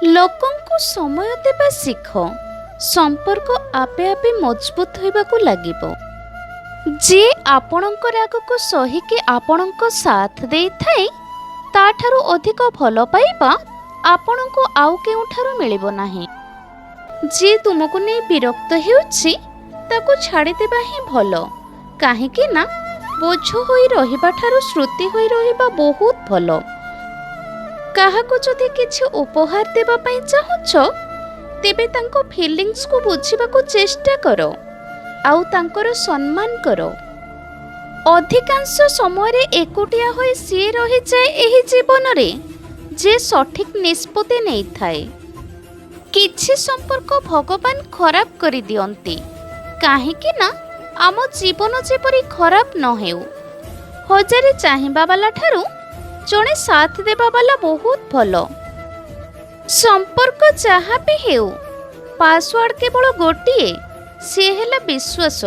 ଲୋକଙ୍କୁ ସମୟ ଦେବା ଶିଖ, ସମ୍ପର୍କ ଆପେ ଆପେ ମଜବୁତ ହେବାକୁ ଲାଗିବ। ଯିଏ ଆପଣଙ୍କ ରାଗକୁ ସହିକି ଆପଣଙ୍କ ସାଥ ଦେଇଥାଏ, ତାଠାରୁ ଅଧିକ ଭଲ ପାଇବା ଆପଣଙ୍କୁ ଆଉ କେଉଁଠାରୁ ମିଳିବ ନାହିଁ। ଯିଏ ତୁମକୁ ନେଇ ବିରକ୍ତ ହେଉଛି, ତାକୁ ଛାଡ଼ିଦେବା ହିଁ ଭଲ। କାହିଁକି ନା ବୋଝ ହୋଇ ରହିବା ଠାରୁ ସ୍ମୃତି ହୋଇ ରହିବା ବହୁତ ଭଲ। କାହାକୁ ଯଦି କିଛି ଉପହାର ଦେବା ପାଇଁ ଚାହୁଁଛ, ତେବେ ତାଙ୍କ ଫିଲିଂସକୁ ବୁଝିବାକୁ ଚେଷ୍ଟା କର ଆଉ ତାଙ୍କର ସମ୍ମାନ କର। ଅଧିକାଂଶ ସମୟରେ ଏକୁଟିଆ ହୋଇ ସିଏ ରହିଯାଏ ଏହି ଜୀବନରେ ଯେ ସଠିକ୍ ନିଷ୍ପତ୍ତି ନେଇଥାଏ। କିଛି ସମ୍ପର୍କ ଭଗବାନ ଖରାପ କରିଦିଅନ୍ତି, କାହିଁକି ନା ଆମ ଜୀବନ ଯେପରି ଖରାପ ନ ହେଉ। ହଜାରେ ଚାହିଁବା ବାଲା ଠାରୁ ଜଣେ ସାଥ ଦେବା ବାଲା ବହୁତ ଭଲ। ସମ୍ପର୍କ ଯାହା ବି ହେଉ, ପାସୱାର୍ଡ କେବଳ ଗୋଟିଏ, ସିଏ ହେଲା ବିଶ୍ୱାସ।